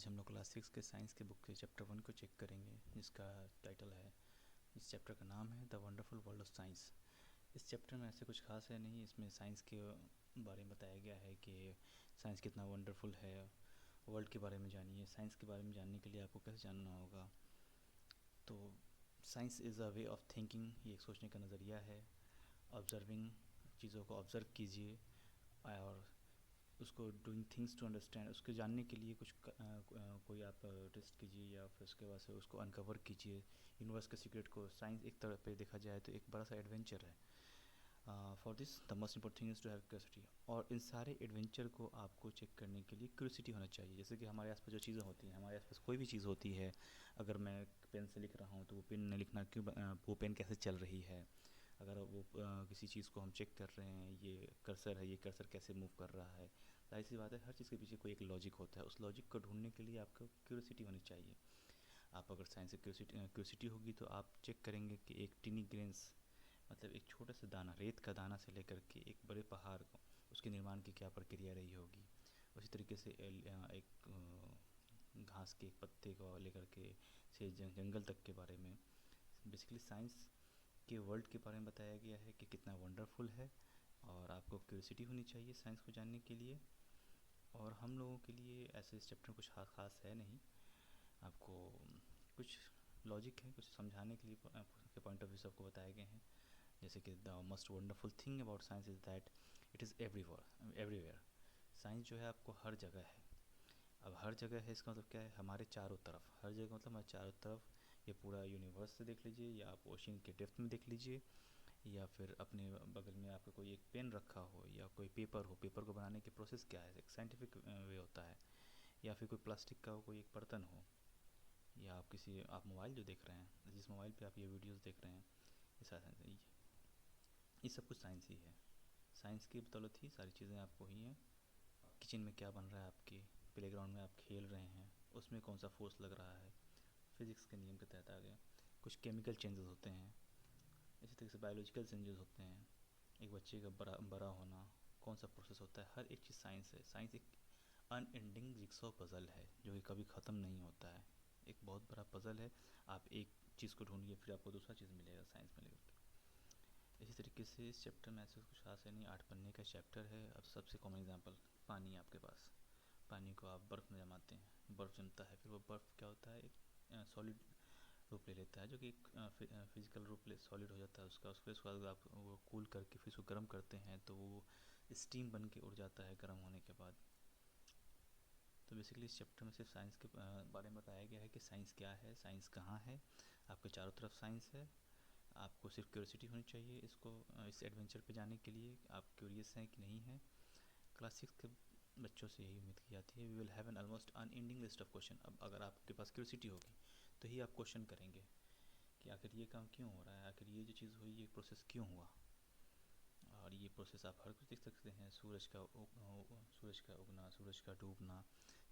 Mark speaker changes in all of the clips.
Speaker 1: आज हम लोग क्लास 6 के साइंस के बुक के चैप्टर 1 को चेक करेंगे, जिसका टाइटल है, इस चैप्टर का नाम है the wonderful world of science. इस चैप्टर में ऐसे कुछ खास है नहीं, इसमें साइंस के बारे में बताया गया है कि साइंस कितना वंडरफुल है। वर्ल्ड के बारे में जानिए। साइंस के बारे में जानने के लिए आपको कैसे जानना होगा? तो science is a way of thinking, ये एक सोचने का नज़रिया है। ऑब्ज़र्विंग, चीज़ों को ऑब्ज़र्व कीजिए और उसको डूइंग थिंग्स टू अंडरस्टैंड, उसको जानने के लिए कुछ कोई आप टेस्ट कीजिए या फिर उसके बाद से उसको अनकवर कीजिए यूनिवर्स के सीक्रेट को। साइंस एक तरह पे देखा जाए तो एक बड़ा सा एडवेंचर है। For this the most important thing is to have curiosity, और इन सारे एडवेंचर को आपको चेक करने के लिए क्यूरियोसिटी होना चाहिए। जैसे कि हमारे आसपास जो चीज़ें होती हैं, हमारे आसपास कोई भी चीज़ होती है, अगर मैं पेन से लिख रहा हूँ तो वो पेन ने लिखना क्यों, वो पेन कैसे चल रही है। अगर वो किसी चीज़ को हम चेक कर रहे हैं, ये कर्सर है, ये कर्सर कैसे मूव कर रहा है। जाहिर सी बात है, हर चीज़ के पीछे कोई एक लॉजिक होता है। उस लॉजिक को ढूंढने के लिए आपको क्यूरियोसिटी होनी चाहिए। आप अगर साइंस से क्यूरियोसिटी होगी तो आप चेक करेंगे कि एक टिनी ग्रेन्स, मतलब एक छोटा सा दाना, रेत का दाना से लेकर के एक बड़े पहाड़ को, उसके निर्माण की क्या प्रक्रिया रही होगी। उसी तरीके से एक घास के एक पत्ते को लेकर के से जंगल तक के बारे में, बेसिकली साइंस के वर्ल्ड के बारे में बताया गया है कि कितना वंडरफुल है। और आपको क्यूरियोसिटी होनी चाहिए साइंस को जानने के लिए। और हम लोगों के लिए ऐसे इस चैप्टर में कुछ खास है नहीं। आपको कुछ लॉजिक है, कुछ समझाने के लिए के पॉइंट ऑफ व्यू से आपको बताए गए हैं। जैसे कि the most wonderful thing about science is that it is everywhere. Science जो है आपको हर जगह है। अब हर जगह है, इसका मतलब क्या है? हमारे चारों तरफ। हर जगह मतलब हमारे चारों तरफ। ये पूरा यूनिवर्स से देख लीजिए, या आप ओशन के डेप्थ में देख लीजिए, या फिर अपने बगल में आपका कोई एक पेन रखा हो, या कोई पेपर हो। पेपर को बनाने की प्रोसेस क्या है? एक साइंटिफिक वे होता है। या फिर कोई प्लास्टिक का कोई एक बर्तन हो, या आप मोबाइल जो देख रहे हैं, जिस मोबाइल पे आप ये वीडियोस देख रहे हैं, ये सारा ये सब कुछ साइंस ही है। साइंस की बदौलत ही सारी चीज़ें आपको ही हैं। किचन में क्या बन रहा है, आपके प्लेग्राउंड में आप खेल रहे हैं, उसमें कौन सा फोर्स लग रहा है, फिज़िक्स के नियम के तहत आ गया। कुछ केमिकल चेंजेस होते हैं, इसी तरीके से बायोलॉजिकल चेंजेस होते हैं। एक बच्चे का बड़ा होना, कौन सा प्रोसेस होता है, हर एक चीज़ साइंस है। साइंस एक अनएंडिंग जिक्सॉ पज़ल है जो कि कभी ख़त्म नहीं होता है। एक बहुत बड़ा पज़ल है। आप एक चीज़ को ढूंढिए, फिर आपको दूसरा चीज़ मिलेगा साइंस में लेकर के। इसी तरीके से इस चैप्टर में ऐसे कुछ खास है नहीं, 8 पन्ने का चैप्टर है। अब सबसे कॉमन एग्जांपल, पानी आपके पास। पानी को आप बर्फ़ में जमाते हैं, बर्फ़ जमता है, फिर वो बर्फ़ क्या होता है, एक सॉलिड रूप ले लेता है, जो कि एक फिजिकल रूप ले सॉलिड हो जाता है उसका। फिर उसके बाद आप वो कूल करके फिर उसको गर्म करते हैं तो वो स्टीम बन के उड़ जाता है गर्म होने के बाद। तो बेसिकली इस चैप्टर में सिर्फ साइंस के बारे में बताया गया है कि साइंस क्या है, साइंस कहाँ है। आपके चारों तरफ साइंस है। आपको सिर्फ क्यूरियोसिटी होनी चाहिए इसको, इस एडवेंचर पे जाने के लिए। आप क्यूरियस हैं कि नहीं हैं? क्लास 6 के बच्चों से यही उम्मीद की जाती है। We will have an almost unending list of question. अब अगर आपके पास क्यूरियोसिटी होगी तो ही आप क्वेश्चन करेंगे कि आखिर ये काम क्यों हो रहा है, आखिर ये जो चीज़ हुई, ये प्रोसेस क्यों हुआ। और ये प्रोसेस आप हर कुछ देख सकते हैं। सूरज का उगना, सूरज का डूबना,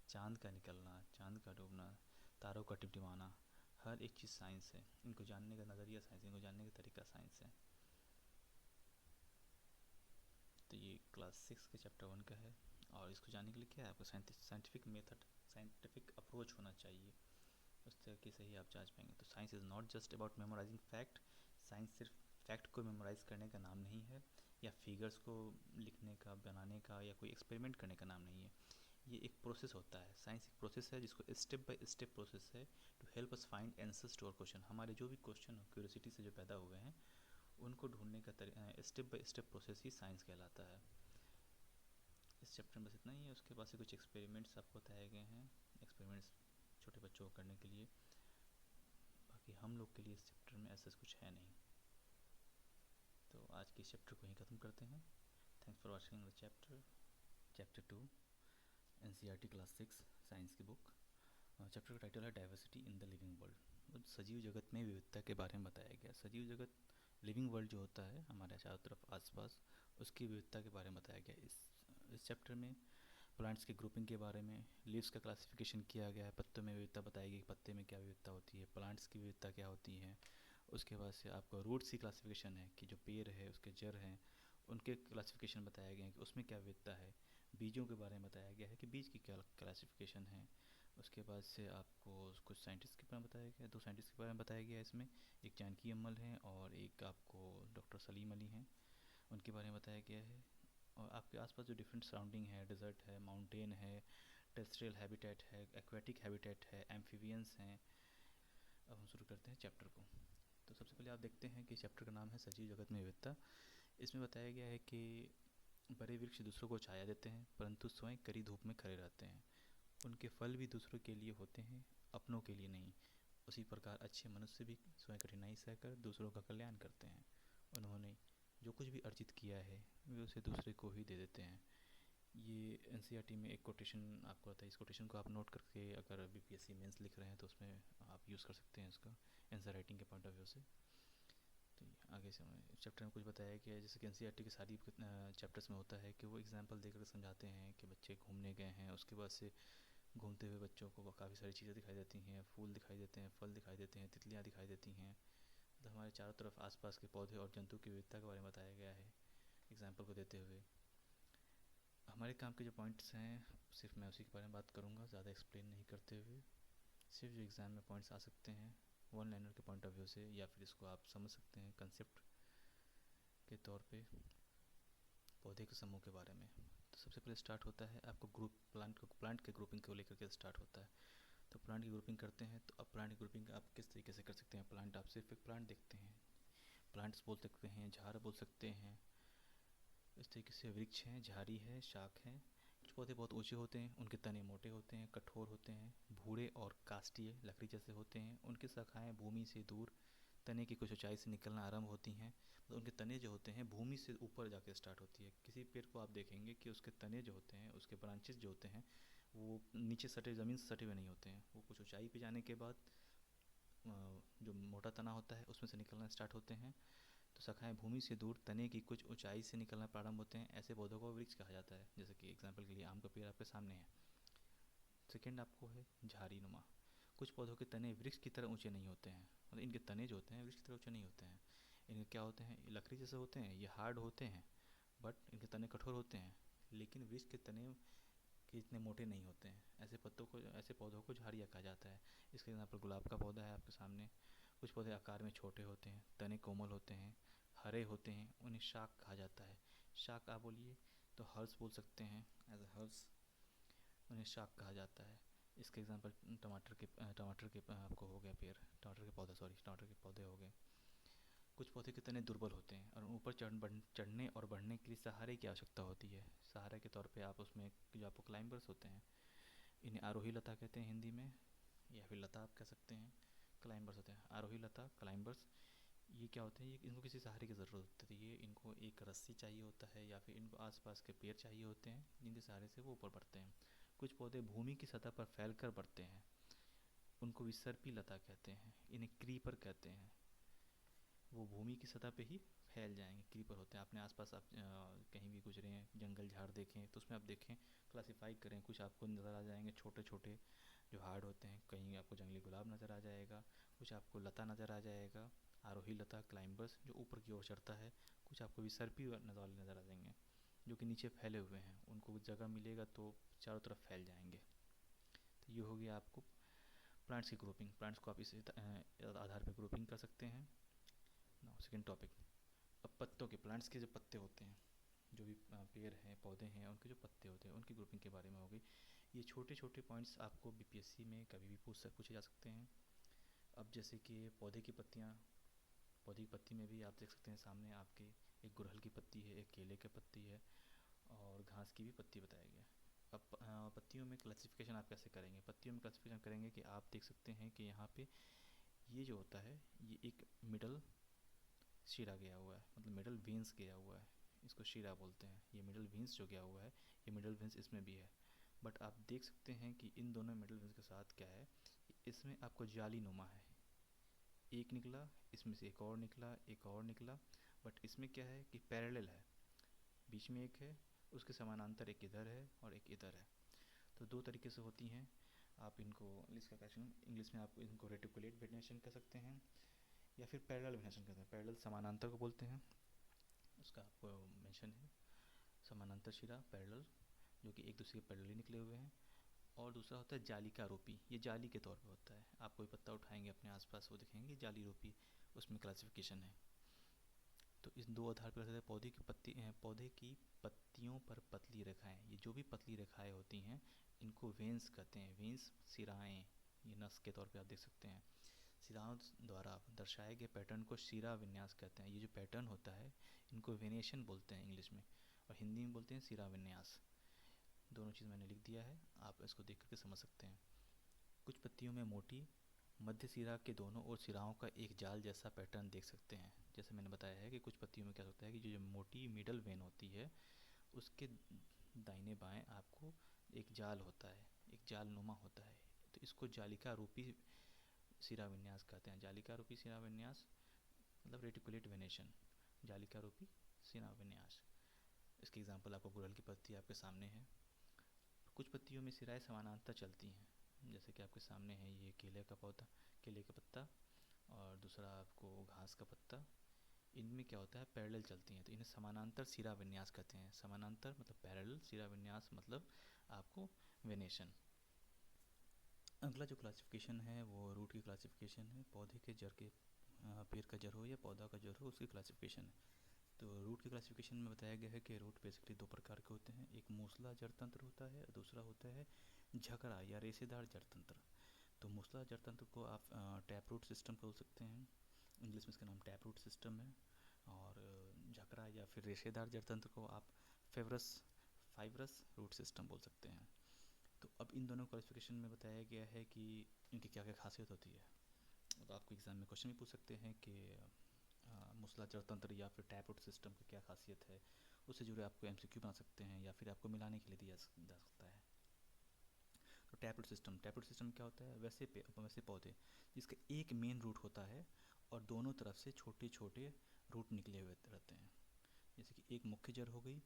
Speaker 1: चाँद का निकलना, चाँद का डूबना, तारों का टिमटिमाना, हर एक चीज़ साइंस है। इनको जानने का नज़रिया साइंस है, इनको जानने का तरीका साइंस है। तो ये क्लास 6 के चैप्टर 1 का है। और इसको जानने के लिए क्या है, आपको साइंटिफिक मेथड, साइंटिफिक अप्रोच होना चाहिए। उस तरीके से ही आप जांच पाएंगे। तो science is not just about memorising fact. Science सिर्फ फैक्ट को मेमोराइज़ करने का नाम नहीं है, या फिगर्स को लिखने का, बनाने का, या कोई एक्सपेरिमेंट करने का नाम नहीं है। ये एक प्रोसेस होता है। साइंस एक प्रोसेस है जिसको स्टेप बाय स्टेप प्रोसेस है to help us find answers to our question. हमारे जो भी क्वेश्चन क्यूरियोसिटी से जो पैदा हुए हैं, उनको ढूंढने का step by step process he science कहलाता है। इस चैप्टर में बस इतना ही है। उसके बाद से कुछ एक्सपेरिमेंट्स आपको बताए गए हैं, एक्सपेरिमेंट्स छोटे बच्चों को करने के लिए। बाकी हम लोग के लिए इस चैप्टर में ऐसा कुछ है नहीं। तो आज के इस चैप्टर को यहीं ख़त्म करते हैं। Thanks for watching the chapter 2 NCERT class 6 science की बुक। चैप्टर का टाइटल है diversity in the living world. सजीव जगत में विविधता के बारे में बताया गया। सजीव जगत, लिविंग वर्ल्ड जो होता है हमारे चारों तरफ आसपास, उसकी विविधता के बारे में बताया गया। इस चैप्टर में प्लांट्स के ग्रुपिंग के बारे में, लीव्स का क्लासिफिकेशन किया गया है, पत्तों में विविधता बताई गई, पत्ते में क्या विविधता होती है, प्लांट्स की विविधता क्या होती है। उसके बाद से आपका रूट्स की क्लासिफिकेशन है कि जो पेड़ है उसके जड़ हैं, उनके क्लासिफिकेशन बताए गए हैं कि उसमें क्या विविधता है। बीजों के बारे में बताया गया है कि बीज की क्या क्लासिफिकेशन है। उसके बाद से आपको कुछ साइंटिस्ट के बारे में बताया गया, 2 साइंटिस्ट के बारे में बताया गया है इसमें। एक जानकी अम्मल हैं और एक आपको डॉक्टर सलीम अली हैं, उनके बारे में बताया गया है। और आपके आसपास जो डिफरेंट सराउंडिंग है, डिज़र्ट है, माउंटेन है, टेरेस्ट्रियल हैबिटेट है, एक्वेटिक हैबिटेट है, एम्फीबियंस हैं। अब हम शुरू करते हैं चैप्टर को। तो सबसे पहले आप देखते हैं कि चैप्टर का नाम है सजीव जगत में विविधता। इसमें बताया गया है कि बड़े वृक्ष दूसरों को छाया देते हैं परंतु स्वयं कड़ी धूप में खड़े रहते हैं। उनके फल भी दूसरों के लिए होते हैं, अपनों के लिए नहीं। उसी प्रकार अच्छे मनुष्य भी स्वयं कठिनाई सहकर दूसरों का कल्याण करते हैं। उन्होंने जो कुछ भी अर्जित किया है वे उसे दूसरे को ही दे देते हैं। ये एनसीईआरटी में एक कोटेशन आपको आता है। इस कोटेशन को आप नोट करके अगर बीपीएससी मेंस लिख रहे हैं तो उसमें आप यूज़ कर सकते हैं इसका आंसर राइटिंग के पॉइंट ऑफ व्यू से। तो आगे से हमें चैप्टर में कुछ बताया गया है, जैसे कि एनसीईआरटी के सारी चैप्टर्स में होता है कि वो एग्जांपल देकर समझाते हैं कि बच्चे घूमने गए हैं, उसके बाद से घूमते हुए बच्चों को काफ़ी सारी चीज़ें दिखाई देती हैं, फूल दिखाई देते हैं, फल दिखाई देते हैं, तितलियाँ दिखाई देती हैं। तो हमारे चारों तरफ आसपास के पौधे और जंतु की विविधता के बारे में बताया गया है एग्जाम्पल को देते हुए। हमारे काम के जो पॉइंट्स हैं सिर्फ मैं उसी के बारे में बात करूँगा, ज़्यादा एक्सप्लेन नहीं करते हुए। सिर्फ जो एग्ज़ाम में पॉइंट्स आ सकते हैं वन लाइनर के पॉइंट ऑफ व्यू से, या फिर इसको आप समझ सकते हैं कंसेप्ट के तौर पे पौधे के समूह के बारे में। तो सबसे पहले स्टार्ट होता है आपको प्लांट के ग्रुपिंग को लेकर के स्टार्ट होता है। तो प्लांट की ग्रुपिंग करते हैं, तो अब प्लांट की ग्रुपिंग आप किस तरीके से कर सकते हैं। प्लांट आप सिर्फ एक प्लांट देखते हैं, प्लांट्स बोल सकते हैं, झाड़ बोल सकते हैं, इस तरीके से वृक्ष हैं, झाड़ी है, शाख है। कुछ पौधे बहुत ऊंचे होते हैं, उनके तने मोटे होते हैं, कठोर होते हैं, भूरे और काष्ठीय लकड़ी जैसे होते हैं। उनकी शाखाएं भूमि से दूर तने की कुछ ऊंचाई से निकलना आरंभ होती हैं। तो उनके तने जो होते हैं भूमि से ऊपर जाके स्टार्ट होती है। किसी पेड़ को आप देखेंगे कि उसके तने जो होते हैं, उसके ब्रांचेस जो होते हैं वो नीचे सटे, ज़मीन से सटे हुए नहीं होते हैं। वो कुछ ऊंचाई पे जाने के बाद जो मोटा तना होता है उसमें से निकलना स्टार्ट होते हैं। तो शाखाएं भूमि से दूर तने की कुछ ऊंचाई से निकलना प्रारंभ होते हैं। ऐसे पौधों को वृक्ष कहा जाता है। जैसे कि एग्जांपल के लिए आम का पेड़ आपके सामने है। सेकेंड आपको है झाड़ी नुमा। कुछ पौधों के तने वृक्ष की तरह ऊंचे नहीं होते हैं, मतलब इनके तने जो होते हैं वृक्ष की तरह ऊंचे नहीं होते हैं। इनके क्या होते हैं, लकड़ी जैसे होते हैं, ये हार्ड होते हैं, बट इनके तने कठोर होते हैं। लेकिन वृक्ष के तने के इतने मोटे नहीं होते हैं। ऐसे पौधों को झाड़ियाँ कहा जाता है। इसके एग्जाम्पल गुलाब का पौधा है आपके सामने। कुछ पौधे आकार में छोटे होते हैं, तने कोमल होते हैं, हरे होते हैं, उन्हें शाक कहा जाता है। शाक आप बोलिए तो हर्स बोल सकते हैं, एज अ हर्स उन्हें शाक कहा जाता है। इसके एग्जांपल टमाटर के आपको हो गया पेड़, टमाटर के पौधे हो गए। कुछ पौधे के तने दुर्बल होते हैं और ऊपर चढ़ने और बढ़ने के लिए सहारे की आवश्यकता होती है। सहारे के तौर पे आप उसमें जो आपको क्लाइंबर्स होते हैं, इन्हें आरोही लता कहते हैं हिंदी में, या फिर लता आप कह सकते हैं। क्लाइंबर्स होते हैं आरोही लता, क्लाइंबर्स। ये क्या होते हैं, ये इनको किसी सहारे की ज़रूरत होती है। ये इनको एक रस्सी चाहिए होता है या फिर इनको आसपास के पेड़ चाहिए होते हैं जिनके सहारे से वो ऊपर बढ़ते हैं। कुछ पौधे भूमि की सतह पर फैलकर बढ़ते हैं, उनको विसर्पी लता कहते हैं। इन्हें क्रीपर कहते हैं। वो भूमि की सतह पे ही फैल जाएंगे, क्रीपर होते हैं। अपने आसपास आप कहीं भी गुजरे हैं, जंगल झाड़ देखें तो उसमें आप देखें, क्लासीफाई करें, कुछ आपको नज़र आ जाएंगे छोटे छोटे जो हार्ड होते हैं। कहीं आपको जंगली गुलाब नज़र आ जाएगा, कुछ आपको लता नज़र आ जाएगा, आरोही लता क्लाइंबर्स जो ऊपर की ओर चढ़ता है। कुछ आपको विसर्पी नज़र आ जाएंगे जो कि नीचे फैले हुए हैं, उनको जगह मिलेगा तो चारों तरफ फैल जाएंगे। तो ये हो गया आपको प्लांट्स की ग्रुपिंग। प्लांट्स को आप इस आधार पर ग्रुपिंग कर सकते हैं। नाउ सेकेंड टॉपिक, अब पत्तों के, प्लांट्स के जो पत्ते होते हैं, जो भी पेड़ हैं, पौधे हैं, उनके जो पत्ते होते हैं उनकी ग्रुपिंग के बारे में हो गई। ये छोटे छोटे पॉइंट्स आपको बीपीएससी में कभी भी पूछे जा सकते हैं। अब जैसे कि पौधे की पत्तियाँ, पौधे की पत्ती में भी आप देख सकते हैं सामने आपके एक गुड़हल की पत्ती है, एक केले की पत्ती है, और घास की भी पत्ती बताया गया। अब पत्तियों में क्लासिफिकेशन आप कैसे करेंगे। पत्तियों में क्लासिफिकेशन करेंगे कि आप देख सकते हैं कि यहाँ पे ये जो होता है ये एक मिडल शीरा गया हुआ है, मतलब मिडल वेंस गया हुआ है, इसको शीरा बोलते हैं। ये मिडल वेंस जो गया हुआ है, ये मिडल वेंस इसमें भी है। बट आप देख सकते हैं कि इन दोनों मिडल वेंस के साथ क्या है, इसमें आपको जाली नुमा है। एक निकला, इसमें से एक और निकला, एक और निकला। बट इसमें क्या है कि पैरेलल है, बीच में एक है, उसके समानांतर एक इधर है और एक इधर है। तो दो तरीके से होती हैं। आप इनको इंग्लिश में आप इनको रेटिकुलेट वेनेशन कह सकते हैं या फिर पैरेलल वेनेशन कहते हैं। पैरेलल समानांतर को बोलते हैं, उसका आपको मेंशन है समानांतर शिरा पैरेलल, जो कि एक दूसरे के पैरेलली निकले हुए हैं। और दूसरा होता है जालिका रूपी, ये जाली के तौर पे होता है। आप कोई पत्ता उठाएंगे अपने आसपास, वो दिखेंगे जाली रूपी, उसमें क्लासिफिकेशन है। तो इस दो आधार पर है पौधे की पत्तियों पर पतली रेखाएं, ये जो भी पतली रेखाएं होती हैं इनको वेन्स कहते हैं। वेन्स सिराएं, ये नस के तौर पे आप देख सकते हैं। सिराओं द्वारा दर्शाए गए पैटर्न को शिरा विन्यास कहते हैं। ये जो पैटर्न होता है इनको वेनेशन बोलते हैं इंग्लिश में, और हिंदी में बोलते हैं सिरा विन्यास। दोनों चीज़ मैंने लिख दिया है, आप इसको देख करके समझ सकते हैं। कुछ पत्तियों में मोटी मध्य सिरा के दोनों ओर सिराओं का एक जाल जैसा पैटर्न देख सकते हैं। जैसे मैंने बताया है कि कुछ पत्तियों में क्या होता है कि जो मोटी मिडल वेन होती है उसके दाहिने बाएं आपको एक जाल होता है, एक जाल नुमा होता है। तो इसको जालिका रूपी सिरा विन्यास कहते हैं। जालिका रूपी सिरा विन्यास मतलब रेटिकुलेट वेनेशन, जालिका रूपी सिरा विन्यास। इसके एग्जांपल आपको गुड़हल की पत्ती आपके सामने है। कुछ पत्तियों में सिराएं समानांतर चलती हैं, जैसे कि आपके सामने है ये केले का पौधा, केले का पत्ता, और दूसरा आपको घास का पत्ता। इनमें क्या होता है, पैरेलल चलती हैं, तो इन्हें समानांतर सिरा विन्यास कहते हैं। समानांतर मतलब पैरेलल, सिरा विन्यास मतलब आपको वेनेशन। अगला जो क्लासिफिकेशन है वो रूट की क्लासिफिकेशन है। पौधे के जड़ के पेड़ का जड़ हो या पौधा का जड़ हो, उसकी क्लासिफिकेशन है। तो रूट के क्लासिफिकेशन में बताया गया है कि रूट बेसिकली दो प्रकार के होते हैं। एक मूसला जड़ तंत्र होता है, दूसरा होता है झकड़ा या रेशेदार जड़ तंत्र। तो मूसला जड़ तंत्र को आप टैप रूट सिस्टम बोल सकते हैं, इंग्लिश में इसका नाम टैप रूट सिस्टम है। और झकड़ा या फिर रेशेदार जड़ तंत्र को आप फाइब्रस रूट सिस्टम बोल सकते हैं। तो अब इन दोनों क्लासिफिकेशन में बताया गया है कि इनकी क्या क्या खासियत होती है। तो आपको एग्ज़ाम में क्वेश्चन भी पूछ सकते हैं कि मूसला जड़ तंत्र या फिर टैप रूट सिस्टम की क्या खासियत है, उससे जुड़े आपको एमसीक्यू बना सकते हैं या फिर आपको मिलाने के लिए दिया जा सकता है। तो टैप रूट सिस्टम क्या होता है, वैसे पौधे जिसका एक मेन रूट होता है और दोनों तरफ से छोटे छोटे रूट निकले हुए रहते हैं। जैसे कि एक मुख्य जड़ हो गई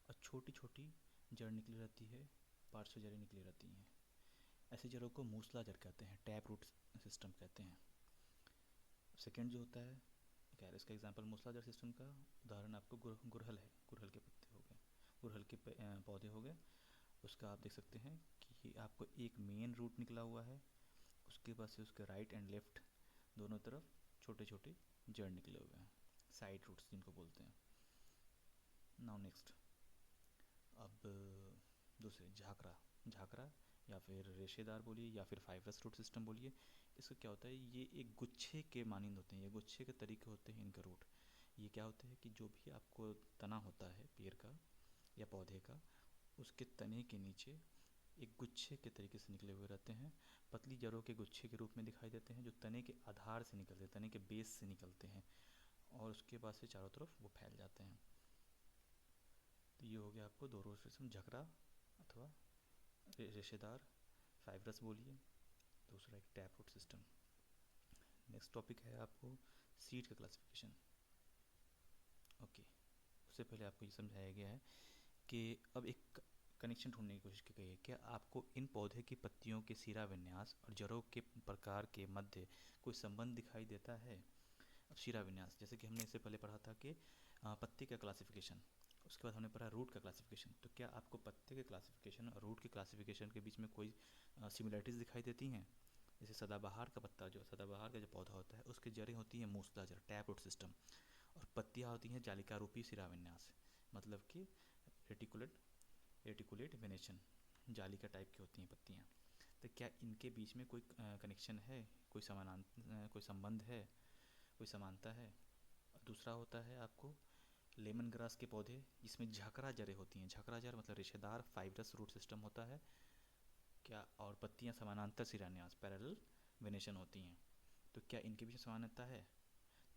Speaker 1: और छोटी छोटी जड़ निकली रहती है, पार्श्व जड़ें निकली रहती हैं। ऐसी जड़ों को मूसला जड़ कहते हैं, टैप रूट सिस्टम कहते हैं। सेकेंड जो होता है, खैर इसका एग्जांपल मूसला जड़ सिस्टम का उदाहरण आपको गुड़हल है, गुड़हल के पत्ते हो गए, गुड़हल के पौधे हो गए। उसका आप देख सकते हैं कि आपको एक मेन रूट निकला हुआ है, उसके बाद से उसके राइट एंड लेफ्ट दोनों तरफ छोटे छोटे जड़ निकले हुए हैं, साइड रूट्स जिनको बोलते हैं। नाउ नेक्स्ट, अब दूसरे झाकरा या फिर रेशेदार बोलिए या फिर फाइब्रस रूट सिस्टम बोलिए। इसका क्या होता है, ये एक गुच्छे के मानिंद होते हैं, ये गुच्छे के तरीके होते हैं इनके रूट। ये क्या होता है कि जो भी आपको तना होता है पेड़ का या पौधे का, उसके तने के नीचे एक गुच्छे के तरीके से निकले हुए रहते हैं। पतली जड़ों के गुच्छे के रूप में दिखाई देते हैं, जो तने के आधार से निकलते हैं, तने के बेस से निकलते हैं और उसके बाद से चारों तरफ वो फैल जाते हैं। तो ये हो गया आपको दो रूट सिस्टम, झकरा अथवा रेशेदार, फाइब्रस बोलिए, दूसरा एक tap root system. Next topic है आपको सीड का क्लासिफिकेशन। ओके, उससे पहले आपको ये समझाया गया है कि अब एक कनेक्शन ढूंढने की कोशिश की गई है। क्या आपको इन पौधे की पत्तियों के सिरा विन्यास और जड़ों के प्रकार के मध्य कोई संबंध दिखाई देता है। अब सिरा विन्यास, जैसे कि हमने इससे पहले पढ़ा था कि पत्ती का क्लासिफिकेशन, उसके बाद हमने पढ़ा रूट का क्लासिफिकेशन। तो क्या आपको पत्ते के क्लासिफिकेशन और रूट के क्लासिफिकेशन के बीच में कोई सिमिलरिटीज़ दिखाई देती हैं। जैसे सदाबहार का पत्ता, जो सदाबहार का जो पौधा होता है, उसकी जड़ें होती हैं मूसला जड़, टैप रूट सिस्टम, और पत्तियाँ होती हैं जालिका रूपी सिरा विन्यास, मतलब कि रेटिकुलेट वेनेशन, जालिका टाइप की होती हैं पत्तियाँ। तो क्या इनके बीच में कोई कनेक्शन है, कोई कोई संबंध है, कोई समानता है। दूसरा होता है आपको लेमन ग्रास के पौधे, जिसमें झकरा जड़ें होती हैं। झकरा जड़ मतलब रेशेदार फाइब्रस रूट सिस्टम होता है क्या, और पत्तियां समानांतर सिरान्यास पैरेलल वेनेशन होती हैं। तो क्या इनके बीच समानता है।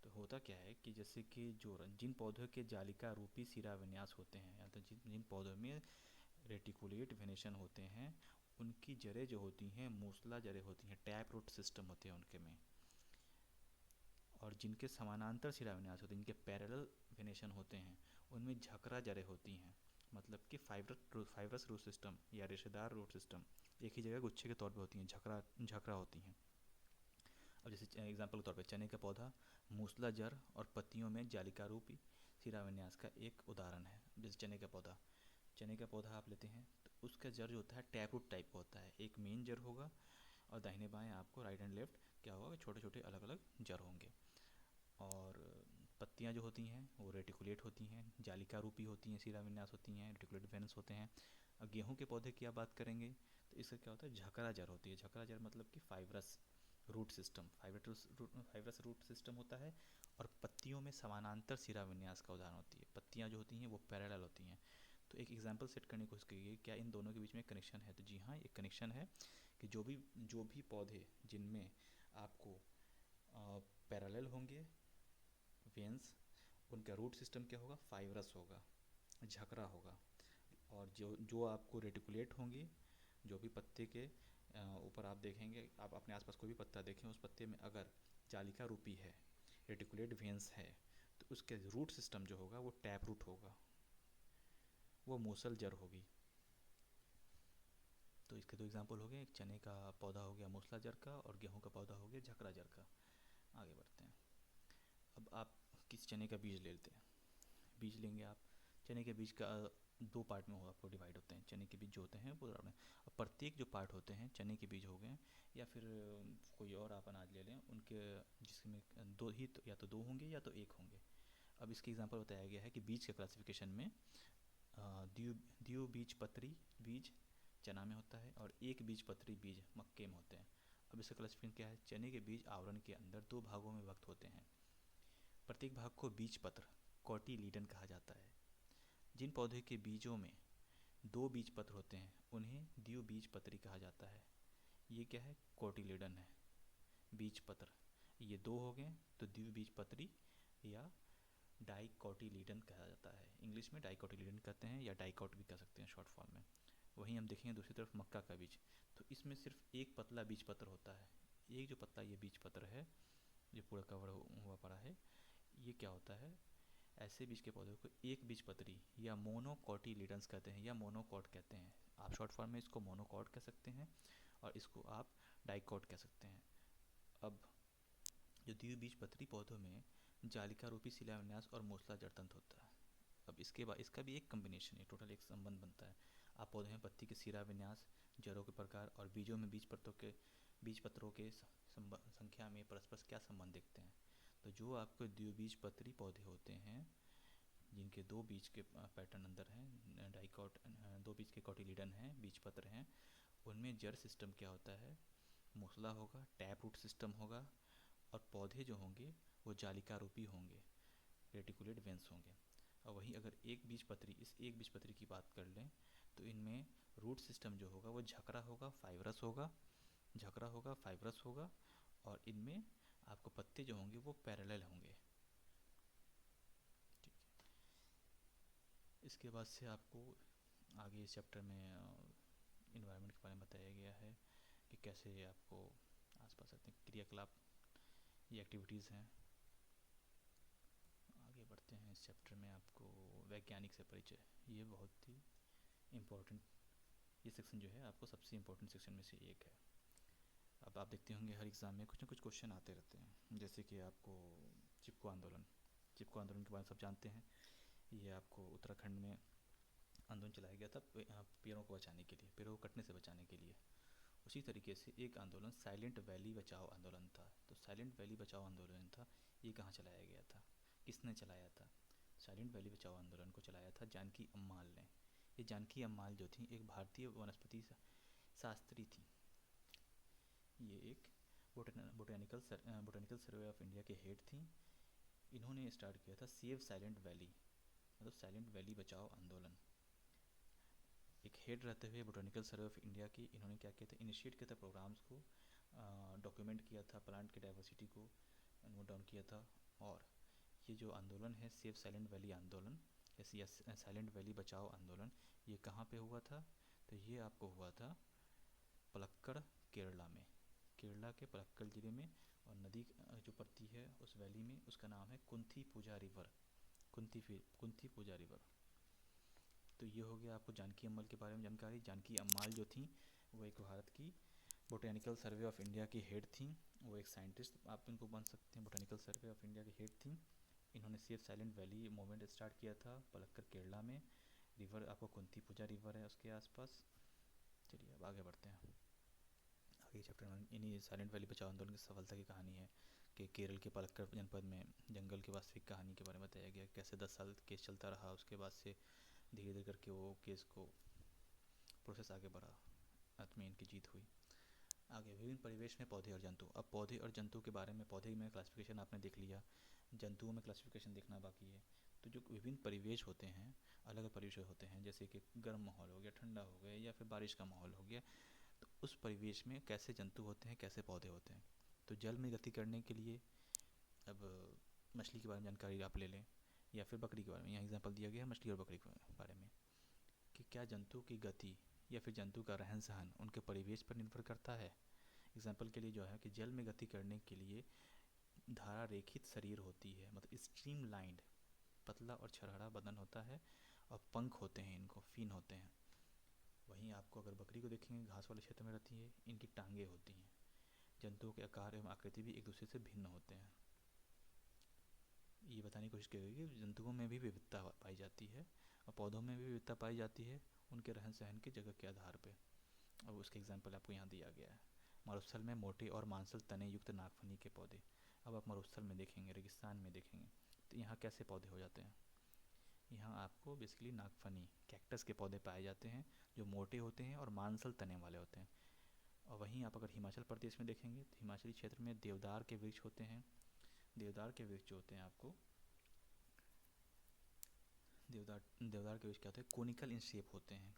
Speaker 1: तो होता क्या है कि जैसे कि जिन पौधों के जालिका रूपी सिरा विन्यास होते हैं, या तो जिन पौधों में रेटिकुलेट वेनेशन होते हैं, उनकी जड़ें जो होती हैं मूसला जड़ें होती हैं, टैप रूट सिस्टम होते हैं उनके में। और जिनके समानांतर सिरा विन्यास होते हैं, जिनके पैरेलल वेनेशन होते हैं, उनमें झकरा जड़ें होती हैं, मतलब कि फाइब्रस रूट सिस्टम या रेशेदार रूट सिस्टम एक ही जगह गुच्छे के तौर पे होती हैं, झकरा होती हैं। अब जैसे एग्जांपल के तौर पे चने का पौधा मूसला जड़ और पत्तियों में जालिका रूपी सिरा विन्यास का एक उदाहरण है। जैसे चने का पौधा आप लेते हैं तो उसका जड़ जो होता है टैप रूट टाइप का होता है, एक जर होगा, और दाहिने बाएं आपको राइट एंड लेफ्ट क्या होगा, छोटे छोटे अलग अलग जर होंगे। और पत्तियां जो होती हैं वो रेटिकुलेट होती हैं, जालिका रूपी होती हैं, शिराविन्यास होती हैं, रेटिकुलेट वेन्स होते हैं। अब गेहूं के पौधे की आप बात करेंगे तो इसका क्या होता है, झकरा जर होती है। झकरा जर मतलब कि fibrous root system, fibrous root system होता है। और पत्तियों में समानांतर शिराविन्यास का उदाहरण होती है। पत्तियां जो होती हैं वो पैरेलल होती हैं। तो एक एग्जांपल सेट करने की कोशिश कीजिए, क्या इन दोनों के बीच में कनेक्शन है? तो जी हाँ, एक कनेक्शन है कि जो भी पौधे जिनमें आपको पैरेलल होंगे वेन्स, उनका रूट सिस्टम क्या होगा, फाइब्रस होगा, झकरा होगा। और जो जो आपको रेटिकुलेट होंगे, जो भी पत्ते के ऊपर आप देखेंगे, आप अपने आसपास कोई भी पत्ता देखें, उस पत्ते में अगर जालिका रूपी है, रेटिकुलेट वेन्स है, तो उसके रूट सिस्टम जो होगा वो टैप रूट होगा, वो मूसल जड़ होगी। तो इसके दो एग्जांपल हो गए, एक चने का पौधा हो गया मूसला जड़ का, और गेहूं का पौधा हो गया झकरा जड़ का। आगे बढ़ते हैं। अब आप किस चने का बीज ले लेते हैं, बीज लेंगे आप। चने के बीज का दो पार्ट में हो आपको डिवाइड होते हैं। चने के बीज जो होते हैं वो और प्रत्येक जो पार्ट होते हैं, चने के बीज हो गए या फिर कोई और आप अनाज ले लें, उनके जिसमें दो ही तो, या तो दो होंगे या तो एक होंगे। अब इसके एग्जांपल बताया गया है कि बीज के क्लासिफिकेशन में द्विबीजपत्री बीज चना में होता है, और एक बीजपत्री बीज मक्के में होते हैं। अब इसका क्लासिफिकेशन क्या है, चने के बीज आवरण के अंदर दो भागों में विभक्त होते हैं। प्रत्येक भाग को बीजपत्र कॉटिलीडन कहा जाता है। जिन पौधे के बीजों में दो बीजपत्र होते हैं उन्हें द्विबीजपत्री कहा जाता है। ये क्या है, कॉटिलीडन है, बीजपत्र। ये दो हो गए तो द्विबीजपत्री या डाइकोटिलीडन कहा जाता है। इंग्लिश में डाइकोटिलीडन कहते हैं, या डाइकॉट भी कह सकते हैं शॉर्ट फॉर्म में। वहीं हम देखेंगे दूसरी तरफ मक्का का बीज, तो इसमें सिर्फ एक पतला बीजपत्र होता है। एक जो पतला ये बीजपत्र है, जो पूरा कवर हुआ पड़ा है, ये क्या होता है, ऐसे बीज के पौधे को एक बीजपत्री या मोनोकॉटिलीडन्स कहते हैं, या मोनोकॉट कहते हैं। आप शॉर्ट फॉर्म में इसको मोनोकॉट कह सकते हैं, और इसको आप डाइकॉट कह सकते हैं। अब जो द्विबीजपत्री पौधों में जालिका रूपी शिलान्यास और मूसला जड़ तंत्र होता है। अब इसके बाद इसका भी एक कम्बिनेशन है, टोटल एक संबंध बनता है। आप पौधे में पत्ती के शिरा विन्यास, जड़ों के प्रकार और बीजों में बीजपत्रों के संख्या में परस्पर क्या संबंध देखते हैं। तो जो आपको द्विबीजपत्री पौधे होते हैं जिनके दो बीज के पैटर्न अंदर हैं, डाइकॉट, दो बीज के कॉटिलीडन हैं, बीजपत्र हैं, उनमें जड़ सिस्टम क्या होता है, मूसला होगा, टैप रूट सिस्टम होगा, और पौधे जो होंगे वो जालिका रूपी होंगे, रेटिकुलेट वेंस होंगे। और वहीं अगर इस एक बीजपत्री की बात कर लें तो इनमें रूट सिस्टम जो होगा वो झकरा होगा, फाइब्रस होगा, झकरा होगा, फाइब्रस होगा, और इनमें आपको पत्ते जो होंगे वो पैरेलल होंगे। ठीक है, इसके बाद से आपको आगे इस चैप्टर में इन्वायरमेंट के बारे में बताया गया है कि कैसे आपको आसपास अपने क्रियाकलाप, ये एक्टिविटीज़ हैं। आगे बढ़ते हैं। इस चैप्टर में आपको वैज्ञानिक से परिचय, ये बहुत ही इम्पोर्टेंट, ये सेक्शन जो है आपको सबसे इम्पोर्टेंट सेक्शन में से एक है। अब आप देखते होंगे हर एग्ज़ाम में कुछ ना कुछ क्वेश्चन आते रहते हैं, जैसे कि आपको चिपको आंदोलन के बारे में सब जानते हैं। ये आपको उत्तराखंड में आंदोलन चलाया गया था पेड़ों को बचाने के लिए, पेड़ों को कटने से बचाने के लिए। उसी तरीके से एक आंदोलन साइलेंट वैली बचाओ आंदोलन था। तो साइलेंट वैली बचाओ आंदोलन था, ये कहाँ चलाया गया था, किसने चलाया था? साइलेंट वैली बचाओ आंदोलन को चलाया था जानकी अम्माल ने। ये जानकी अम्माल जो थी एक भारतीय वनस्पति शास्त्री थी। ये एक बोटेनिकल सर्वे ऑफ इंडिया के हेड थी। इन्होंने स्टार्ट किया था सेव साइलेंट वैली, मतलब साइलेंट वैली बचाओ आंदोलन। एक हेड रहते हुए बोटेनिकल सर्वे ऑफ इंडिया की इन्होंने क्या किया था, इनिशिएट किया था प्रोग्राम्स को, डॉक्यूमेंट किया था, प्लांट की डाइवर्सिटी को नोट डाउन किया था। और ये जो आंदोलन है सेव साइलेंट वैली आंदोलन या साइलेंट वैली बचाओ आंदोलन, ये कहाँ पे हुआ था? तो ये आपको हुआ था पलक्कड़, केरला में, केरला के पलक्कड़ ज़िले में। और नदी जो पड़ती है उस वैली में, उसका नाम है कुंथी पूजा रिवर, कुंथी पूजा रिवर। तो ये हो गया आपको जानकी अम्माल के बारे में जानकारी। जानकी अम्माल जो थी वो एक भारत की बोटेनिकल सर्वे ऑफ इंडिया की हेड थी, वो एक साइंटिस्ट आप इनको बन सकते हैं, बोटेनिकल सर्वे ऑफ इंडिया की हेड थी। इन्होंने safe silent valley movement start किया था पलक्कड़, केरला में। रिवर आपको कुंती पूजा रिवर है उसके आसपास। चलिए अब आगे बढ़ते हैं। इन्हीं साइलेंट वैली बचाओ आंदोलन की सफलता की कहानी है कि केरल के पलक्कड़ जनपद में जंगल की वास्तविक कहानी के बारे में बताया गया, कैसे 10 साल केस चलता रहा, उसके बाद से धीरे धीरे करके वो केस को प्रोसेस आगे बढ़ा, अंत में इनकी जीत हुई। आगे विभिन्न परिवेश में पौधे और जंतु। अब पौधे और जंतु के बारे में, पौधे में क्लासिफिकेशन आपने देख लिया, जंतुओं में क्लासिफिकेशन देखना बाकी है। तो जो विभिन्न परिवेश होते हैं, अलग अलग परिवेश होते हैं, जैसे कि गर्म माहौल हो गया, ठंडा हो गया, या फिर बारिश का माहौल हो गया, तो उस परिवेश में कैसे जंतु होते हैं, कैसे पौधे होते हैं। तो जल में गति करने के लिए, अब मछली के बारे में जानकारी आप ले लें, या फिर बकरी के बारे में, यहाँ एग्जाम्पल दिया गया है मछली और बकरी के बारे में, कि क्या जंतु की गति या फिर जंतु का रहन सहन उनके परिवेश पर निर्भर करता है। एग्जाम्पल के लिए जो है कि जल में गति करने के लिए धारा रेखित शरीर होती है, मतलब स्ट्रीम लाइंड, पतला और छरहरा बदन होता है, और पंख होते हैं, इनको फिन होते हैं। वहीं आपको अगर बकरी को देखेंगे, घास वाले क्षेत्र में रहती है, इनकी टांगें होती हैं। जंतुओं के आकार एवं आकृति भी एक दूसरे से भिन्न होते हैं। ये बताने की कोशिश की गई कि जंतुओं में भी विविधता पाई जाती है और पौधों में भी विविधता पाई जाती है, उनके रहन सहन की जगह के आधार पर। अब उसके एग्जाम्पल आपको यहाँ दिया गया है। मरुस्थल में मोटे और मांसल तने युक्त नागफनी के पौधे। अब आप मरुस्थल में देखेंगे, रेगिस्तान में देखेंगे, तो यहाँ कैसे पौधे हो जाते हैं। यहाँ आपको बेसिकली नागफनी, कैक्टस के पौधे पाए जाते हैं, जो मोटे होते हैं और मांसल तने वाले होते हैं। और वहीं आप अगर हिमाचल प्रदेश में देखेंगे, तो हिमाचली क्षेत्र में देवदार के वृक्ष होते हैं। देवदार के वृक्ष जो होते हैं, आपको देवदार के वृक्ष क्या होते हैं, कोनिकल इन शेप होते हैं।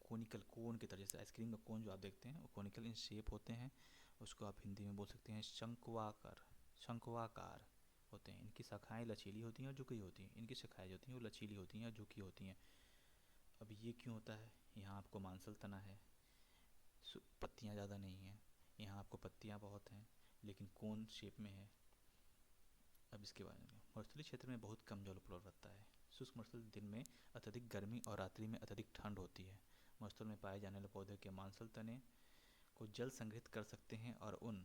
Speaker 1: कोनिकल, कोन की तरह, जैसे आइसक्रीम का कोन जो आप देखते हैं, वो कोनिकल इन शेप होते हैं। उसको आप हिंदी में बोल सकते हैं शंक्वाकार, शंक्वाकार होते हैं। इनकी शाखाएं लचीली होती हैं और झुकी होती हैं। इनकी शाखाएं जो होती हैं वो लचीली होती हैं और झुकी होती हैं। अब ये क्यों होता है। यहाँ आपको मांसल तना है, पत्तियाँ ज़्यादा नहीं हैं। यहाँ आपको पत्तियाँ बहुत हैं, लेकिन कोन शेप में है। अब इसके बारे में, मरुस्थलीय क्षेत्र में बहुत कम जल उपलब्ध रहता है। शुष्क मरुस्थल दिन में अत्यधिक गर्मी और रात्रि में अत्यधिक ठंड होती है। मरुस्थल में पाए जाने वाले पौधे के मांसल तने को जल संग्रहित कर सकते हैं और उन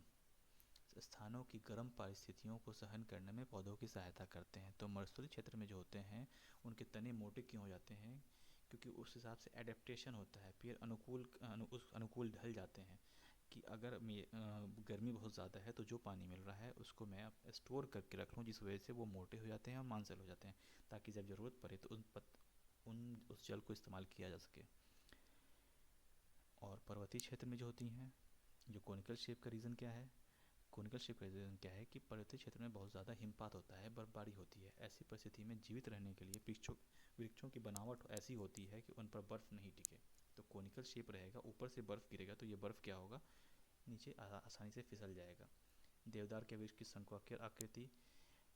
Speaker 1: स्थानों की गर्म परिस्थितियों को सहन करने में पौधों की सहायता करते हैं। तो मरुस्थलीय क्षेत्र में जो होते हैं, उनके तने मोटे क्यों हो जाते हैं, क्योंकि उस हिसाब से एडेप्टेशन होता है, पेड़ अनुकूल ढल जाते हैं कि अगर गर्मी बहुत ज़्यादा है तो जो पानी मिल रहा है उसको मैं अब स्टोर करके रख लूँ, जिस वजह से वो मोटे हो जाते हैं और मांसल हो जाते हैं, ताकि जब ज़रूरत पड़े तो उस जल को इस्तेमाल किया जा सके। और पर्वतीय क्षेत्र में जो होती हैं, जो कोनिकल शेप का रीज़न क्या है, कोनिकल शेप का रीज़न क्या है कि पर्वतीय क्षेत्र में बहुत ज़्यादा हिमपात होता है, बर्फबारी होती है। ऐसी परिस्थिति में जीवित रहने के लिए वृक्षों की बनावट ऐसी होती है कि उन पर बर्फ़ नहीं टिके। तो कोनिकल शेप रहेगा, ऊपर से बर्फ़ गिरेगा तो ये बर्फ़ क्या होगा, नीचे आसानी से फिसल जाएगा। देवदार के वृक्ष की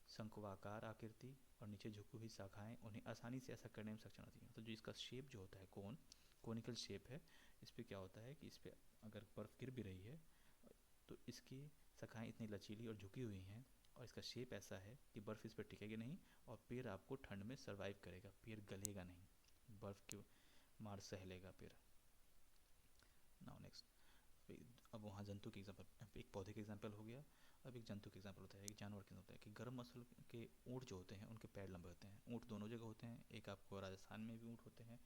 Speaker 1: शंक्वाकार आकृति और नीचे झुकी हुई शाखाएं उन्हें आसानी से ऐसा करने में सक्षम होती हैं। तो जो इसका शेप जो होता है, कोनिकल शेप है, इस पर क्या होता है कि इस पर अगर बर्फ़ गिर भी रही है तो इसकी शाखाएं इतनी लचीली और झुकी हुई हैं और इसका शेप ऐसा है कि बर्फ़ इस पर टिकेगी नहीं और पेड़ आपको ठंड में सर्वाइव करेगा, पेड़ गलेगा नहीं, बर्फ़ की मार सह लेगा पेड़। नाउ नेक्स्ट, अब वहाँ जंतु के एग्जाम्पल, एक पौधे के एग्जाम्पल हो गया। अब एक जंतु के एग्जाम्पल होता है, एक जानवर के होता है कि गर्म नस्ल के ऊँट जो होते हैं उनके पैर लंबे होते हैं। ऊँट दोनों जगह होते हैं, एक आपको राजस्थान में भी ऊँट होते हैं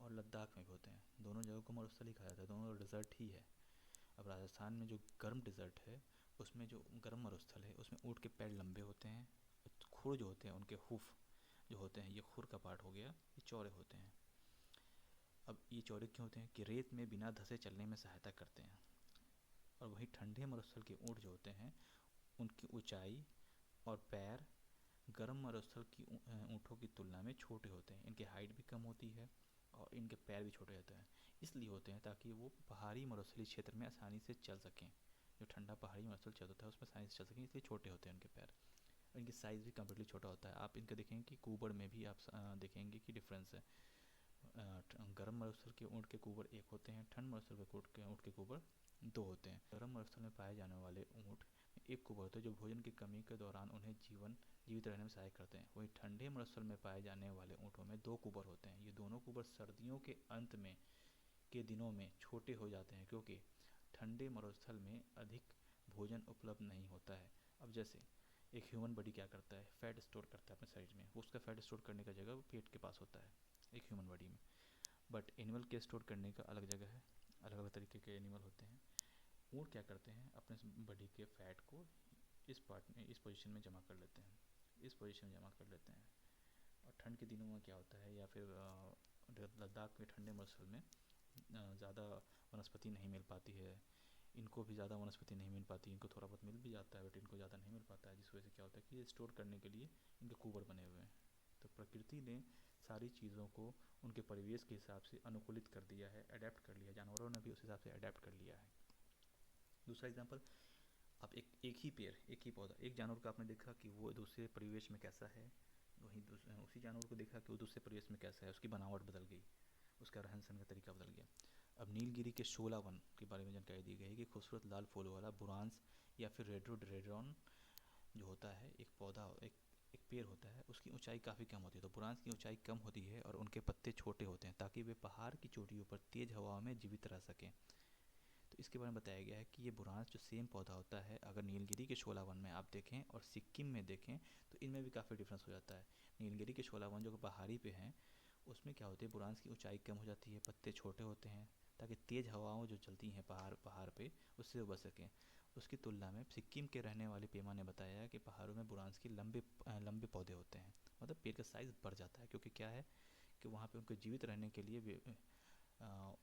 Speaker 1: और लद्दाख में भी होते हैं। दोनों जगह को मरुस्थल कहा जाता है, दोनों डिज़र्ट ही है। अब राजस्थान में जो गर्म डिज़र्ट है, उसमें जो गर्म मरुस्थल है, उसमें ऊँट के पैर लंबे होते हैं, खुर जो होते हैं, उनके हुफ जो होते हैं, ये खुर का पार्ट हो गया, ये चौड़े होते हैं। अब ये चौड़े क्यों होते हैं कि रेत में बिना धंसे चलने में सहायता करते हैं। और वहीं ठंडे मरुस्थल के ऊँट जो होते हैं, उनकी ऊंचाई और पैर गर्म मरुस्थल की ऊँटों की तुलना में छोटे होते हैं। इनकी हाइट भी कम होती है और इनके पैर भी छोटे होते हैं। इसलिए होते हैं ताकि वो पहाड़ी मरुस्थलीय क्षेत्र में आसानी से चल सकें। जो ठंडा पहाड़ी मरुस्थल क्षेत्र होता है उसमें आसानी से चल सकें, इसलिए छोटे होते हैं उनके पैर। और इनकी साइज़ भी कम्प्लीटली छोटा होता है। आप इनका देखेंगे कि कुबड़ में भी आप देखेंगे कि डिफरेंस है। गर्म मरुस्थल के ऊँट के कुबड़ एक होते हैं, ठंड मरुस्थल के ऊँट के कुबड़ दो होते हैं। गर्म मरुस्थल में पाए जाने वाले ऊँट एक कुबड़ होता है जो भोजन की कमी के दौरान उन्हें जीवित रहने में सहायक करते हैं। वहीं ठंडे मरुस्थल में पाए जाने वाले ऊँटों में दो कुबड़ होते हैं। ये दोनों कुबड़ सर्दियों के अंत में के दिनों में छोटे हो जाते हैं, क्योंकि ठंडे मरुस्थल में अधिक भोजन उपलब्ध नहीं होता है। अब जैसे एक ह्यूमन बॉडी क्या करता है, फैट स्टोर करता है अपने शरीर में, उसका फैट स्टोर करने का जगह पेट के पास होता है एक ह्यूमन बॉडी में। बट एनिमल के स्टोर करने का अलग जगह है, अलग अलग तरीके के एनिमल होते हैं। ऊँट क्या करते हैं, अपने बॉडी के फैट को इस पोजीशन में जमा कर लेते हैं, इस पोजीशन में जमा कर लेते हैं। और ठंड के दिनों में क्या होता है, या फिर लद्दाख के ठंडे मौसम में ज़्यादा वनस्पति नहीं मिल पाती है, इनको भी ज़्यादा वनस्पति नहीं मिल पाती, इनको थोड़ा बहुत मिल भी जाता है बट इनको ज़्यादा नहीं मिल पाता है, जिस वजह से क्या होता है कि ये स्टोर करने के लिए इनके कुबर बने हुए हैं। तो प्रकृति ने सारी चीज़ों को उनके परिवेश के हिसाब से अनुकूलित कर दिया है, अडेप्ट कर लिया, जानवरों ने भी उस हिसाब से अडेप्ट कर लिया है। दूसरा एग्जाम्पल, आप एक ही पेड़, एक ही पौधा, एक जानवर को आपने देखा कि वो दूसरे परिवेश में कैसा है, वहीं उसी जानवर को देखा कि वो दूसरे परिवेश में कैसा है, उसकी बनावट बदल गई, उसका रहन सहन का तरीका बदल गया। अब नीलगिरी के शोला वन के बारे में जानकारी दी गई है कि खूबसूरत लाल फूलों वाला बुरांस या फिर रेड्रोडेंड्रॉन जो होता है, एक पौधा, एक पेड़ होता है, उसकी ऊंचाई काफ़ी कम होती है। तो बुरांस की ऊंचाई कम होती है और उनके पत्ते छोटे होते हैं ताकि वे पहाड़ की चोटियों पर तेज़ हवाओं में जीवित रह सकें। तो इसके बारे में बताया गया है कि ये बुरांस जो सेम पौधा होता है, अगर नीलगिरी के शोला वन में आप देखें और सिक्किम में देखें तो इनमें भी काफ़ी डिफरेंस हो जाता है। नीलगिरी के शोला वन जो पहाड़ी पे हैं, उसमें क्या होती है, बुरांस की ऊंचाई कम हो जाती है, पत्ते छोटे होते हैं ताकि तेज़ हवाओं जो चलती हैं पहाड़ पे, उससे वो बच सकें। उसकी तुलना में सिक्किम के रहने वाले पेमा ने बताया कि पहाड़ों में बुरांस के लंबे पौधे होते हैं, मतलब पेड़ का साइज़ बढ़ जाता है, क्योंकि क्या है कि वहाँ पे उनको जीवित रहने के लिए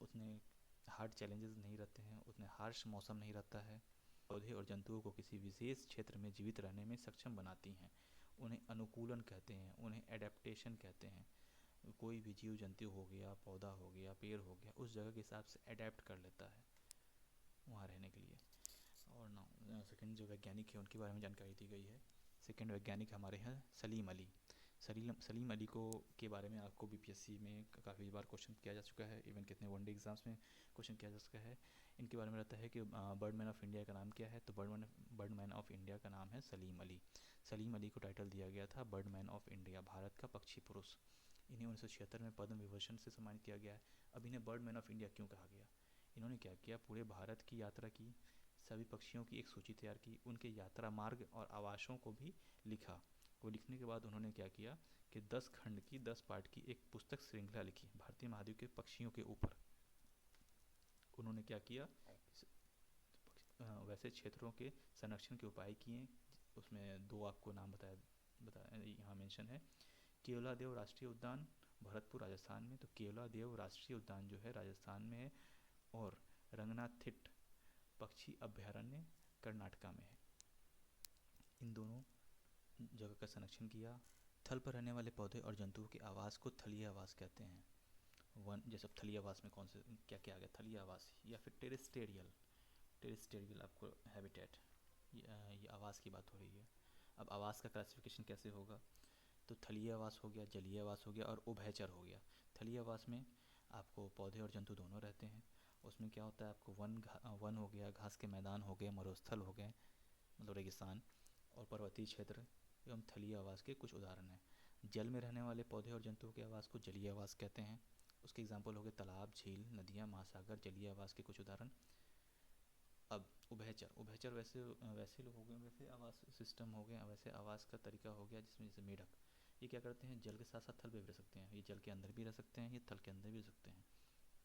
Speaker 1: उतने हार्ड चैलेंजेस नहीं रहते हैं, उतने हार्श मौसम नहीं रहता है। पौधे और जंतुओं को किसी विशेष क्षेत्र में जीवित रहने में सक्षम बनाती हैं। उन्हें अनुकूलन कहते हैं, उन्हें एडेप्टेशन कहते हैं। कोई भी जीव जंतु हो गया, पौधा हो गया, पेड़ हो गया, उस जगह के हिसाब से अडेप्ट कर लेता है वहाँ रहने के लिए। और ना सेकंड जो वैज्ञानिक है उनके बारे में जानकारी दी गई है। सेकंड वैज्ञानिक हमारे हैं सलीम अली। सलीम अली को के बारे में आपको बीपीएससी में काफ़ी बार क्वेश्चन किया जा चुका है, इवन कितने वनडे एग्जाम्स में क्वेश्चन किया जा चुका है। इनके बारे में रहता है कि बर्डमैन ऑफ इंडिया का नाम क्या है, तो बर्डमैन ऑफ इंडिया का नाम है सलीम अली। सलीम अली को टाइटल दिया गया था बर्डमैन ऑफ इंडिया, भारत का पक्षी पुरुष। इन्हें 1976 में पद्म विभूषण से सम्मानित किया गया है। अब इन्हें बर्डमैन ऑफ इंडिया क्यों कहा गया, इन्होंने क्या किया, पूरे भारत की यात्रा की, सभी पक्षियों की एक सूची तैयार की, उनके यात्रा मार्ग और आवासों को भी लिखा। वो लिखने के बाद उन्होंने क्या किया कि 10 खंड की 10 पार्ट की एक पुस्तक श्रृंखला लिखी भारतीय महाद्वीप के पक्षियों के ऊपर। उन्होंने क्या किया, वैसे क्षेत्रों के संरक्षण के उपाय किए। उसमें दो आपको नाम बताया यहाँ मेंशन है। केवलादेव राष्ट्रीय उद्यान भरतपुर राजस्थान में, तो केवलादेव राष्ट्रीय उद्यान जो है राजस्थान में है, और रंगनाथिट पक्षी अभ्यारण्य कर्नाटका में है। इन दोनों जगह का संरक्षण किया। थल पर रहने वाले पौधे और जंतुओं के आवास को थलीय आवास कहते हैं। वन जैसे थलीय आवास में कौन से क्या क्या आ गया, थलीय आवास या फिर टेरेस्टेरियल आपको हैबिटेट, ये आवास की बात हो रही है। अब आवास का क्लासिफिकेशन कैसे होगा, तो थलीय आवास हो गया, जलीय आवास हो गया और उभयचर हो गया। थलीय आवास में आपको पौधे और जंतु दोनों रहते हैं। उसमें क्या होता है, आपको वन हो गया, घास के मैदान हो गए, मरुस्थल हो गए मतलब रेगिस्तान, और पर्वतीय क्षेत्र एवं थलीय आवास के कुछ उदाहरण हैं। जल में रहने वाले पौधे और जंतुओं के आवास को जलीय आवास कहते हैं। उसके एग्जाम्पल हो गए तालाब, झील, नदियाँ, महासागर, जलीय आवास के कुछ उदाहरण। अब उभयचर वैसे वैसे लोग हो गए, वैसे आवास सिस्टम हो गए, वैसे आवास का तरीका हो गया जिसमें जैसे मेढक, ये क्या करते हैं, जल के साथ साथ थल पे भी रह सकते हैं, ये जल के अंदर भी रह सकते हैं, ये थल के अंदर भी रह सकते हैं,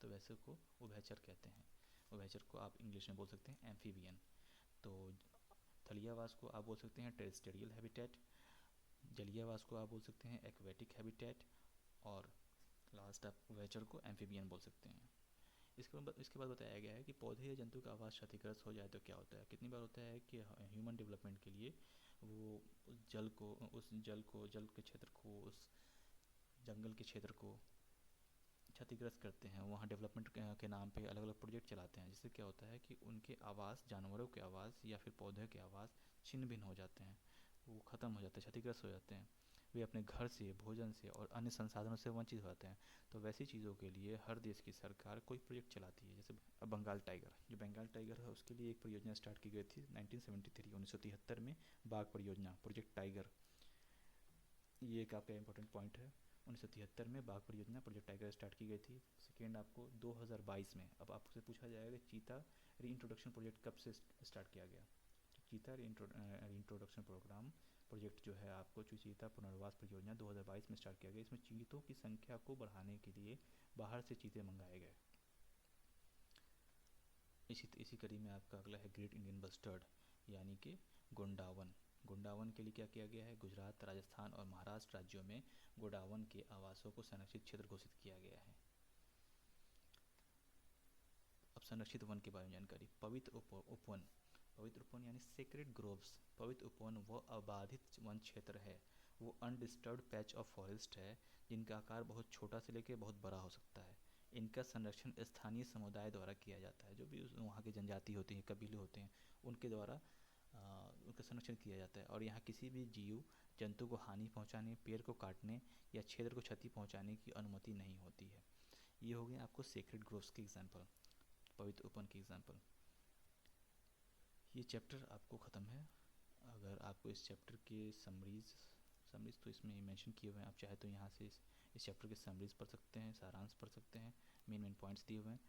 Speaker 1: तो वैसे को उभयचर कहते हैं। उभयचर को आप इंग्लिश में बोल सकते हैं एम्फीबियन। तो थलीय आवास को आप बोल सकते हैं टेरेस्टेरियल हैबिटेट, जलीय आवास को आप बोल सकते हैं एक्वेटिक हैबिटेट, और लास्ट आप उभयचर को एम्फीबियन बोल सकते हैं। इसके बाद बताया गया है कि पौधे या जंतु का आवास क्षतिग्रस्त हो जाए तो क्या होता है। कितनी बार होता है कि ह्यूमन डेवलपमेंट के लिए वो जल के क्षेत्र को, उस जंगल के क्षेत्र को क्षतिग्रस्त करते हैं, वहाँ डेवलपमेंट के नाम पे अलग अलग प्रोजेक्ट चलाते हैं, जिससे क्या होता है कि उनके आवास, जानवरों के आवास या फिर पौधे के आवास छिन्न भिन्न हो जाते हैं, वो ख़त्म हो जाते हैं, क्षतिग्रस्त हो जाते हैं, वे अपने घर से, भोजन से और अन्य संसाधनों से वंचित हो जाते हैं। तो वैसी चीज़ों के लिए हर देश की सरकार कोई प्रोजेक्ट चलाती है। जैसे बंगाल टाइगर, जो बंगाल टाइगर है उसके लिए एक परियोजना स्टार्ट की गई थी 1973 में, बाघ परियोजना, प्रोजेक्ट टाइगर। ये एक आपका इंपॉर्टेंट पॉइंट है। 1973 में बाघ परियोजना, प्रोजेक्ट टाइगर स्टार्ट की गई थी। सेकेंड आपको 2022 में, अब आपसे पूछा जाएगा चीता रीइंट्रोडक्शन प्रोजेक्ट कब से स्टार्ट किया गया। चीता रीइंट्रोडक्शन प्रोजेक्ट जो है आपको चीता पुनर्वास परियोजना 2022 में स्टार्ट किया गया। इसमें चीतों की संख्या को बढ़ाने के लिए बाहर से चीते मंगाए गए। इसी कड़ी में आपका अगला है ग्रेट इंडियन बस्टर्ड, यानी कि गोंडावन। गोंडावन के लिए क्या किया गया है? गुजरात, राजस्थान और महाराष्ट्र राज्यों में गोंडावन के आवासों को संरक्षित क्षेत्र घोषित किया गया है। अब संरक्षित वन के बारे में जानकारी। पवित्र उपवन, पवित्र उपवन यानी सेक्रेड ग्रोव्स। पवित्र उपवन वह अबाधित वन क्षेत्र है, वो अनडिस्टर्ब्ड पैच ऑफ फॉरेस्ट है जिनका आकार बहुत छोटा से लेकर बहुत बड़ा हो सकता है। इनका संरक्षण स्थानीय समुदाय द्वारा किया जाता है, जो भी वहाँ की जनजाति होती है, कबीले होते हैं, उनके द्वारा उनका संरक्षण किया जाता है। और यहाँ किसी भी जीव जंतु को हानि पहुँचाने, पेड़ को काटने या क्षेत्र को क्षति पहुँचाने की अनुमति नहीं होती है। ये हो गए आपको सेक्रेड ग्रोव्स के एग्जाम्पल, पवित्र उपवन की एग्जाम्पल। ये चैप्टर आपको ख़त्म है। अगर आपको इस चैप्टर के समरीज तो इसमें मेंशन किए हुए हैं, आप चाहे तो यहाँ से इस चैप्टर के समरीज पढ़ सकते हैं, सारांश पढ़ सकते हैं, मेन पॉइंट्स दिए हुए हैं।